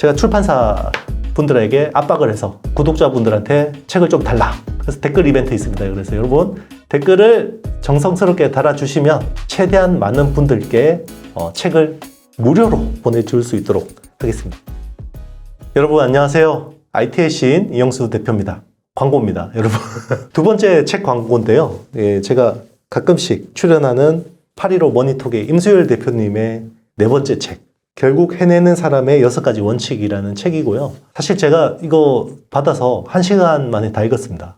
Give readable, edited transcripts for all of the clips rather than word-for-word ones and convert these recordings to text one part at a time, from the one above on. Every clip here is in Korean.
제가 출판사 분들에게 압박을 해서 구독자분들한테 책을 좀 달라. 그래서 댓글 이벤트 있습니다. 그래서 여러분 댓글을 정성스럽게 달아주시면 최대한 많은 분들께 책을 무료로 보내줄 수 있도록 하겠습니다. 여러분 안녕하세요. IT의 시인 이영수 대표입니다. 광고입니다. 여러분 두 번째 책 광고인데요. 제가 가끔씩 출연하는 815 머니톡의 임수열 대표님의 네 번째 책, 결국 해내는 사람의 6가지 원칙이라는 책이고요. 사실 제가 이거 받아서 1시간 만에 다 읽었습니다.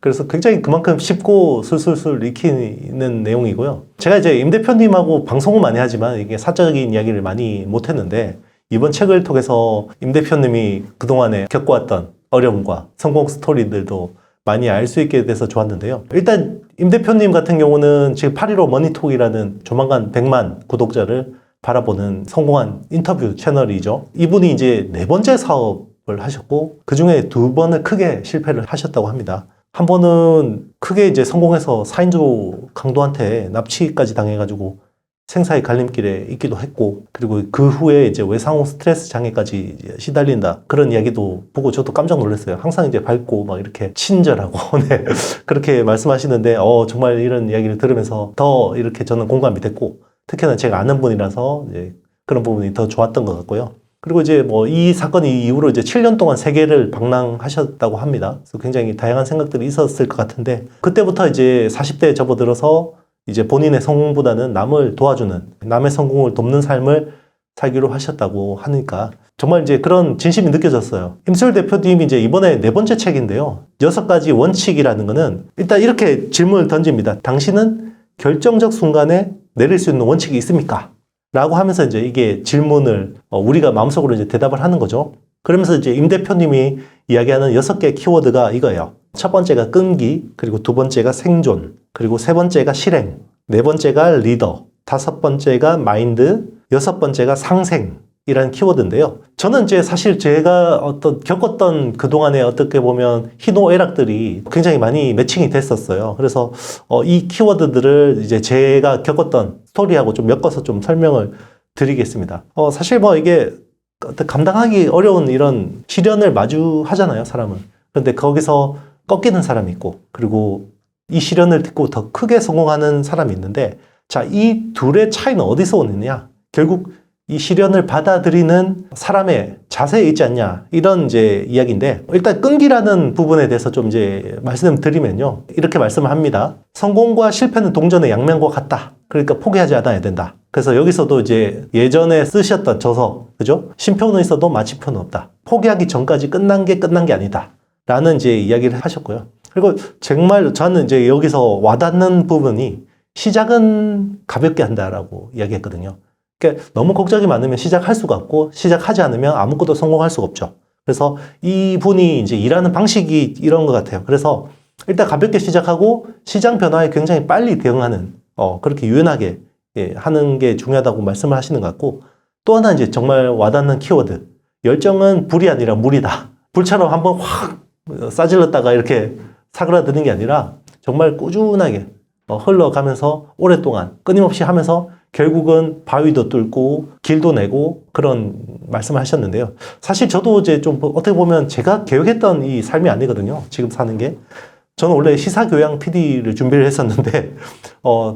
그래서 굉장히 그만큼 쉽고 술술술 익히는 내용이고요. 제가 이제 임 대표님하고 방송을 많이 하지만 이게 사적인 이야기를 많이 못했는데, 이번 책을 통해서 임 대표님이 그동안에 겪어왔던 어려움과 성공 스토리들도 많이 알 수 있게 돼서 좋았는데요. 일단 임 대표님 같은 경우는 지금 815 머니톡이라는 조만간 100만 구독자를 바라보는 성공한 인터뷰 채널이죠. 이분이 이제 4번째 사업을 하셨고, 그 중에 2번을 크게 실패를 하셨다고 합니다. 한 번은 크게 이제 성공해서 4인조 강도한테 납치까지 당해가지고 생사의 갈림길에 있기도 했고, 그리고 그 후에 이제 외상후 스트레스 장애까지 시달린다, 그런 이야기도 보고 저도 깜짝 놀랐어요. 항상 이제 밝고 막 이렇게 친절하고 네, 그렇게 말씀하시는데 정말 이런 이야기를 들으면서 더 이렇게 저는 공감이 됐고, 특히나 제가 아는 분이라서 이제 그런 부분이 더 좋았던 것 같고요. 그리고 이제 이 사건이 이후로 이제 7년 동안 세계를 방랑하셨다고 합니다. 그래서 굉장히 다양한 생각들이 있었을 것 같은데, 그때부터 이제 40대에 접어들어서 이제 본인의 성공보다는 남을 도와주는, 남의 성공을 돕는 삶을 살기로 하셨다고 하니까 정말 이제 그런 진심이 느껴졌어요. 임수열 대표님이 이제 이번에 4번째 책인데요. 6가지 원칙이라는 거는 일단 이렇게 질문을 던집니다. 당신은 결정적 순간에 내릴 수 있는 원칙이 있습니까? 라고 하면서 이제 이게 질문을 우리가 마음속으로 이제 대답을 하는 거죠. 그러면서 이제 임 대표님이 이야기하는 6개의 키워드가 이거예요. 첫 번째가 끈기, 그리고 2번째가 생존, 그리고 3번째가 실행, 4번째가 리더, 5번째가 마인드, 6번째가 상생이라는 키워드인데요. 저는 이제 사실 제가 겪었던 그동안에 어떻게 보면 희노애락들이 굉장히 많이 매칭이 됐었어요. 그래서 이 키워드들을 이제 제가 겪었던 스토리하고 좀 엮어서 좀 설명을 드리겠습니다. 사실 이게 감당하기 어려운 이런 시련을 마주하잖아요, 사람은. 그런데 거기서 꺾이는 사람이 있고, 그리고 이 시련을 딛고 더 크게 성공하는 사람이 있는데, 자, 이 둘의 차이는 어디서 오느냐? 결국 이 시련을 받아들이는 사람의 자세에 있지 않냐, 이런 이제 이야기인데, 일단 끈기라는 부분에 대해서 좀 이제 말씀드리면요, 이렇게 말씀을 합니다. 성공과 실패는 동전의 양면과 같다. 그러니까 포기하지 않아야 된다. 그래서 여기서도 이제 예전에 쓰셨던 저서, 그죠? 심표는 있어도 마침표는 없다. 포기하기 전까지 끝난 게 아니다. 라는 이제 이야기를 하셨고요. 그리고 정말 저는 이제 여기서 와닿는 부분이, 시작은 가볍게 한다라고 이야기했거든요. 그러니까 너무 걱정이 많으면 시작할 수가 없고, 시작하지 않으면 아무것도 성공할 수가 없죠. 그래서 이분이 이제 일하는 방식이 이런 것 같아요. 그래서 일단 가볍게 시작하고 시장 변화에 굉장히 빨리 대응하는, 그렇게 유연하게 하는 게 중요하다고 말씀을 하시는 것 같고, 또 하나 이제 정말 와닿는 키워드, 열정은 불이 아니라 물이다. 불처럼 한번 확 싸질렀다가 이렇게 사그라드는 게 아니라 정말 꾸준하게 흘러가면서 오랫동안 끊임없이 하면서 결국은 바위도 뚫고 길도 내고, 그런 말씀을 하셨는데요. 사실 저도 이제 좀 어떻게 보면 제가 계획했던 이 삶이 아니거든요, 지금 사는 게. 저는 원래 시사교양 PD를 준비를 했었는데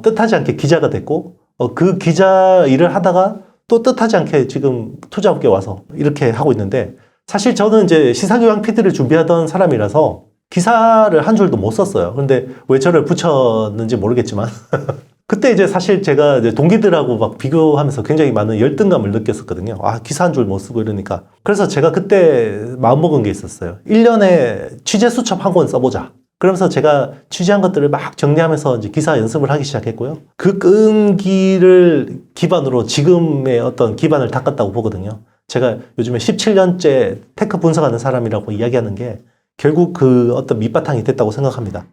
뜻하지 않게 기자가 됐고, 그 기자 일을 하다가 또 뜻하지 않게 지금 투자업계에 와서 이렇게 하고 있는데, 사실 저는 이제 시사교양 PD를 준비하던 사람이라서 기사를 한 줄도 못 썼어요. 근데 왜 저를 붙였는지 모르겠지만 그때 이제 사실 제가 이제 동기들하고 막 비교하면서 굉장히 많은 열등감을 느꼈었거든요. 기사 한 줄 못 쓰고 이러니까. 그래서 제가 그때 마음먹은 게 있었어요. 1년에 취재 수첩 한 권 써보자. 그러면서 제가 취재한 것들을 막 정리하면서 이제 기사 연습을 하기 시작했고요. 그 끈기를 기반으로 지금의 어떤 기반을 닦았다고 보거든요. 제가 요즘에 17년째 테크 분석하는 사람이라고 이야기하는 게 결국 그 어떤 밑바탕이 됐다고 생각합니다.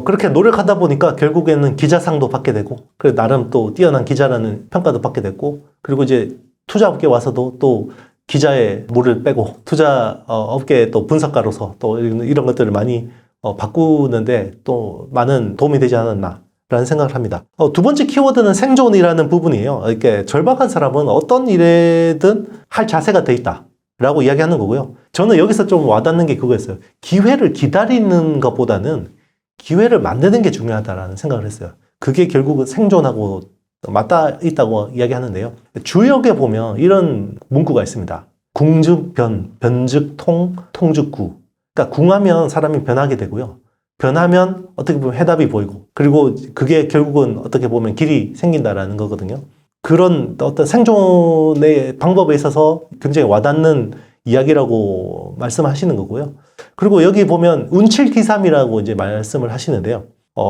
그렇게 노력하다 보니까 결국에는 기자상도 받게 되고, 그리고 나름 또 뛰어난 기자라는 평가도 받게 됐고, 그리고 이제 투자업계에 와서도 또 기자의 물을 빼고 투자 업계의 또 분석가로서 또 이런 것들을 많이 바꾸는데 또 많은 도움이 되지 않았나 라는 생각을 합니다. 두 번째 키워드는 생존이라는 부분이에요. 이렇게 절박한 사람은 어떤 일에든 할 자세가 돼 있다 라고 이야기하는 거고요. 저는 여기서 좀 와닿는 게 그거였어요. 기회를 기다리는 것보다는 기회를 만드는 게 중요하다라는 생각을 했어요. 그게 결국은 생존하고 맞닿아 있다고 이야기하는데요. 주역에 보면 이런 문구가 있습니다. 궁즉 변, 변즉 통, 통즉 구. 그러니까 궁하면 사람이 변하게 되고요. 변하면 어떻게 보면 해답이 보이고, 그리고 그게 결국은 어떻게 보면 길이 생긴다라는 거거든요. 그런 어떤 생존의 방법에 있어서 굉장히 와닿는 이야기라고 말씀하시는 거고요. 그리고 여기 보면 운칠기삼이라고 이제 말씀을 하시는데요.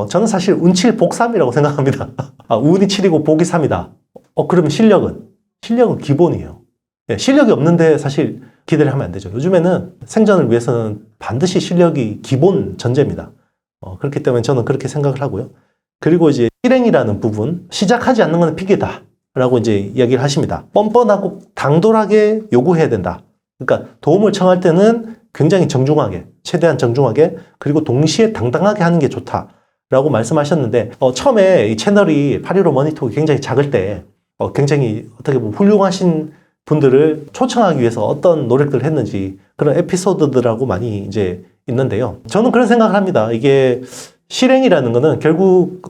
저는 사실 운칠복삼이라고 생각합니다. 운이 7이고 복이 3이다. 그러면 실력은 기본이에요. 예, 실력이 없는데 사실 기대를 하면 안 되죠. 요즘에는 생존을 위해서는 반드시 실력이 기본 전제입니다. 그렇기 때문에 저는 그렇게 생각을 하고요. 그리고 이제 실행이라는 부분, 시작하지 않는 건 핑계다 라고 이제 이야기를 하십니다. 뻔뻔하고 당돌하게 요구해야 된다. 그러니까 도움을 청할 때는 굉장히 정중하게, 최대한 정중하게, 그리고 동시에 당당하게 하는 게 좋다 라고 말씀하셨는데, 처음에 이 채널이 815 머니톡이 굉장히 작을 때 굉장히 어떻게 보면 훌륭하신 분들을 초청하기 위해서 어떤 노력들을 했는지 그런 에피소드들하고 많이 이제 있는데요. 저는 그런 생각을 합니다. 이게 실행이라는 거는 결국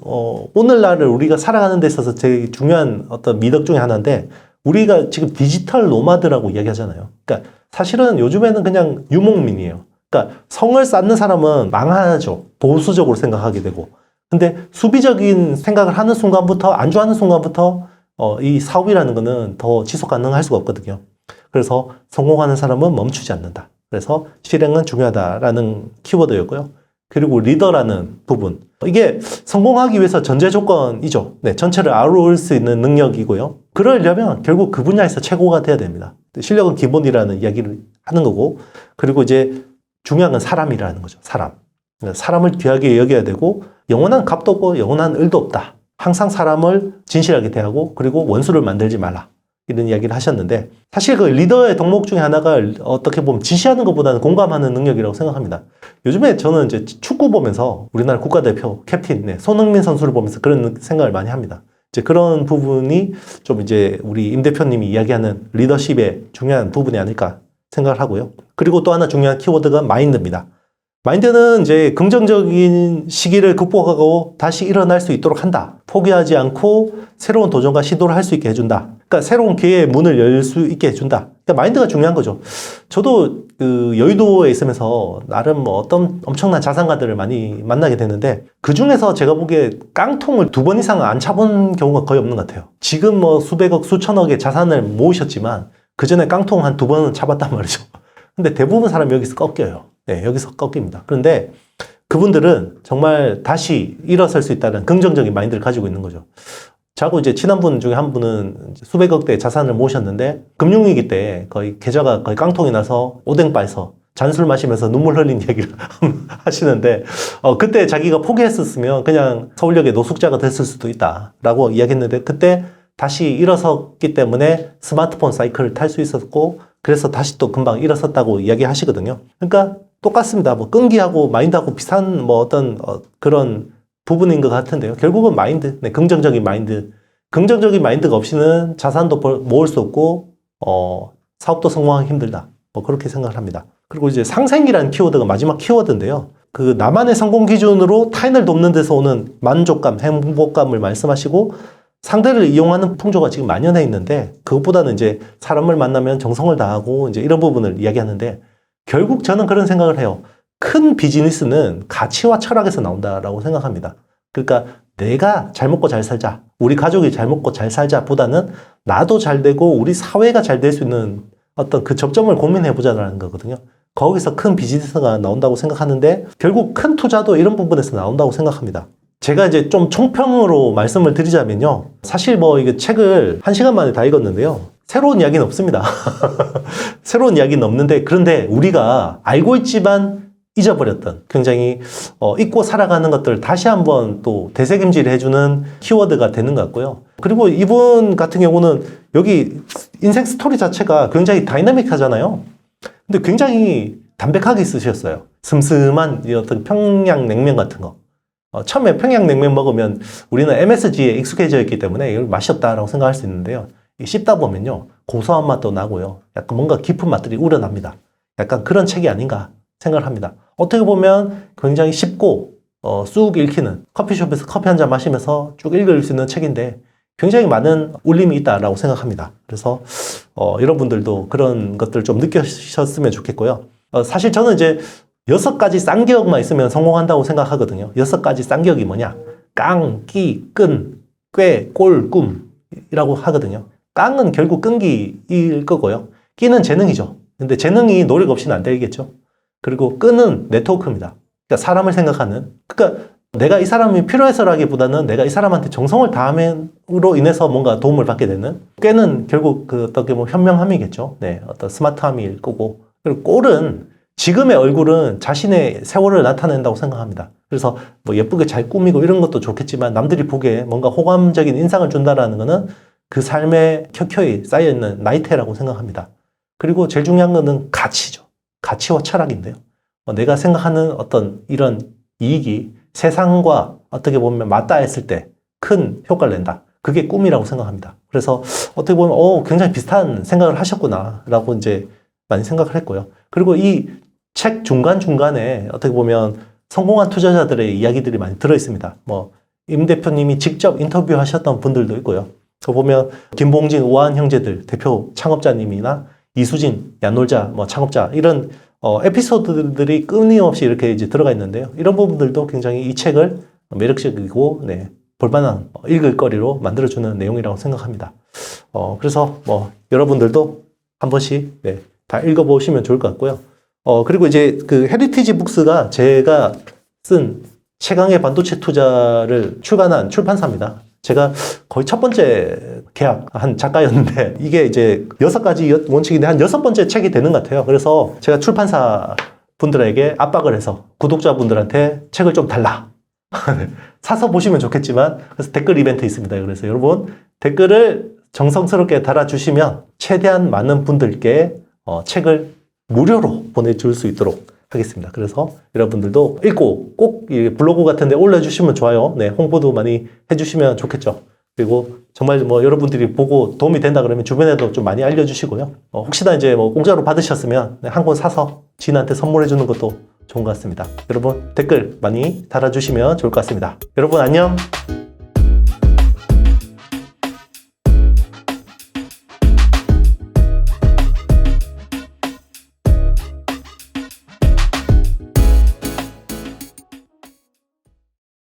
오늘날을 우리가 살아가는 데 있어서 되게 중요한 어떤 미덕 중에 하나인데, 우리가 지금 디지털 노마드라고 이야기하잖아요. 그러니까 사실은 요즘에는 그냥 유목민이에요. 그러니까 성을 쌓는 사람은 망하죠. 보수적으로 생각하게 되고. 근데 수비적인 생각을 하는 순간부터, 안주하는 순간부터 이 사업이라는 거는 더 지속 가능할 수가 없거든요. 그래서 성공하는 사람은 멈추지 않는다. 그래서 실행은 중요하다라는 키워드였고요. 그리고 리더라는 부분. 이게 성공하기 위해서 전제 조건이죠. 네, 전체를 아우를 수 있는 능력이고요. 그러려면 결국 그 분야에서 최고가 돼야 됩니다. 실력은 기본이라는 이야기를 하는 거고, 그리고 이제 중요한 건 사람이라는 거죠. 사람을 귀하게 여겨야 되고, 영원한 값도 없고 영원한 을도 없다. 항상 사람을 진실하게 대하고, 그리고 원수를 만들지 말라. 이런 이야기를 하셨는데, 사실 그 리더의 덕목 중에 하나가 어떻게 보면 지시하는 것보다는 공감하는 능력이라고 생각합니다. 요즘에 저는 이제 축구 보면서 우리나라 국가대표 캡틴, 손흥민 선수를 보면서 그런 생각을 많이 합니다. 이제 그런 부분이 좀 이제 우리 임 대표님이 이야기하는 리더십의 중요한 부분이 아닐까 생각을 하고요. 그리고 또 하나 중요한 키워드가 마인드입니다. 마인드는 이제 긍정적인 시기를 극복하고 다시 일어날 수 있도록 한다. 포기하지 않고 새로운 도전과 시도를 할 수 있게 해준다. 그러니까 새로운 기회의 문을 열 수 있게 해준다. 그러니까 마인드가 중요한 거죠. 저도 그 여의도에 있으면서 나름 뭐 어떤 엄청난 자산가들을 많이 만나게 되는데, 그 중에서 제가 보기에 깡통을 2번 이상 안 차본 경우가 거의 없는 것 같아요. 지금 뭐 수백억, 수천억의 자산을 모으셨지만 그 전에 깡통 한 2번은 차봤단 말이죠. 근데 대부분 사람이 여기서 꺾여요. 네, 여기서 꺾입니다. 그런데 그분들은 정말 다시 일어설 수 있다는 긍정적인 마인드를 가지고 있는 거죠. 저하고 이제 친한 분 중에 한 분은 수백억대 자산을 모으셨는데, 금융위기 때 거의 계좌가 거의 깡통이 나서 오뎅바에서 잔술 마시면서 눈물 흘린 얘기를 하시는데, 그때 자기가 포기했었으면 그냥 서울역의 노숙자가 됐을 수도 있다라고 이야기했는데, 그때 다시 일어섰기 때문에 스마트폰 사이클을 탈 수 있었고, 그래서 다시 또 금방 일어섰다고 이야기하시거든요. 그러니까 똑같습니다. 뭐 끈기하고 마인드하고 비슷한 뭐 어떤 그런 부분인 것 같은데요. 결국은 마인드, 네, 긍정적인 마인드. 긍정적인 마인드가 없이는 자산도 모을 수 없고, 사업도 성공하기 힘들다. 뭐 그렇게 생각을 합니다. 그리고 이제 상생이라는 키워드가 마지막 키워드인데요. 그 나만의 성공 기준으로 타인을 돕는 데서 오는 만족감, 행복감을 말씀하시고, 상대를 이용하는 풍조가 지금 만연해 있는데, 그것보다는 이제 사람을 만나면 정성을 다하고 이제 이런 부분을 이야기하는데, 결국 저는 그런 생각을 해요. 큰 비즈니스는 가치와 철학에서 나온다라고 생각합니다. 그러니까 내가 잘 먹고 잘 살자, 우리 가족이 잘 먹고 잘 살자 보다는 나도 잘 되고 우리 사회가 잘 될 수 있는 어떤 그 접점을 고민해 보자라는 거거든요. 거기서 큰 비즈니스가 나온다고 생각하는데, 결국 큰 투자도 이런 부분에서 나온다고 생각합니다. 제가 이제 좀 총평으로 말씀을 드리자면요. 사실 뭐 이게 책을 1시간 만에 다 읽었는데요. 새로운 이야기는 없습니다. 새로운 이야기는 없는데, 그런데 우리가 알고 있지만 잊어버렸던, 굉장히 잊고 살아가는 것들을 다시 한번 또 되새김질 해주는 키워드가 되는 것 같고요. 그리고 이분 같은 경우는 여기 인생 스토리 자체가 굉장히 다이나믹하잖아요. 근데 굉장히 담백하게 쓰셨어요. 슴슴한 어떤 평양냉면 같은 거. 처음에 평양냉면 먹으면 우리는 MSG에 익숙해져 있기 때문에 이걸 맛이 없다라고 생각할 수 있는데요. 씹다 보면요, 고소한 맛도 나고요. 약간 뭔가 깊은 맛들이 우러납니다. 약간 그런 책이 아닌가 생각을 합니다. 어떻게 보면 굉장히 쉽고 쑥 읽히는, 커피숍에서 커피 한 잔 마시면서 쭉 읽을 수 있는 책인데 굉장히 많은 울림이 있다라고 생각합니다. 그래서 여러분들도 그런 것들 좀 느끼셨으면 좋겠고요. 사실 저는 이제 6가지 쌍기역만 있으면 성공한다고 생각하거든요. 6가지 쌍기역이 뭐냐? 깡, 끼, 끈, 꾀, 꼴, 꿈이라고 하거든요. 깡은 결국 끈기일 거고요. 끼는 재능이죠. 근데 재능이 노력 없이는 안 되겠죠. 그리고 끈은 네트워크입니다. 그러니까 사람을 생각하는. 그러니까 내가 이 사람이 필요해서라기보다는 내가 이 사람한테 정성을 다함으로 인해서 뭔가 도움을 받게 되는. 꾀는 결국 어떻게 보면 현명함이겠죠. 네, 어떤 스마트함일 거고. 그리고 꼴은 지금의 얼굴은 자신의 세월을 나타낸다고 생각합니다. 그래서 뭐 예쁘게 잘 꾸미고 이런 것도 좋겠지만 남들이 보기에 뭔가 호감적인 인상을 준다라는 거는 그 삶에 켜켜이 쌓여있는 나이테라고 생각합니다. 그리고 제일 중요한 거는 가치죠. 가치와 철학인데요. 내가 생각하는 어떤 이런 이익이 세상과 어떻게 보면 맞닿아 있을 때 큰 효과를 낸다. 그게 꿈이라고 생각합니다. 그래서 어떻게 보면 굉장히 비슷한 생각을 하셨구나 라고 이제 많이 생각을 했고요. 그리고 이 책 중간중간에 어떻게 보면 성공한 투자자들의 이야기들이 많이 들어있습니다. 임 대표님이 직접 인터뷰하셨던 분들도 있고요. 보면 김봉진, 우아한 형제들 대표 창업자님이나 이수진, 야놀자 창업자 이런 에피소드들이 끊임없이 이렇게 이제 들어가 있는데요. 이런 부분들도 굉장히 이 책을 매력적이고 볼만한 읽을 거리로 만들어주는 내용이라고 생각합니다. 그래서 여러분들도 한 번씩 다 읽어보시면 좋을 것 같고요. 그리고 이제 그 헤리티지 북스가 제가 쓴 최강의 반도체 투자를 출간한 출판사입니다. 제가 거의 첫 번째 계약한 작가였는데 이게 이제 6가지 원칙인데 한 6번째 책이 되는 것 같아요. 그래서 제가 출판사 분들에게 압박을 해서 구독자분들한테 책을 좀 달라. 사서 보시면 좋겠지만 그래서 댓글 이벤트 있습니다. 그래서 여러분 댓글을 정성스럽게 달아주시면 최대한 많은 분들께 책을 무료로 보내줄 수 있도록 하겠습니다. 그래서 여러분들도 읽고 꼭 블로그 같은 데 올려주시면 좋아요. 홍보도 많이 해주시면 좋겠죠. 그리고 정말 여러분들이 보고 도움이 된다 그러면 주변에도 좀 많이 알려주시고요. 혹시나 이제 공짜로 받으셨으면 한 권 사서 지인한테 선물해주는 것도 좋은 것 같습니다. 여러분 댓글 많이 달아주시면 좋을 것 같습니다. 여러분 안녕!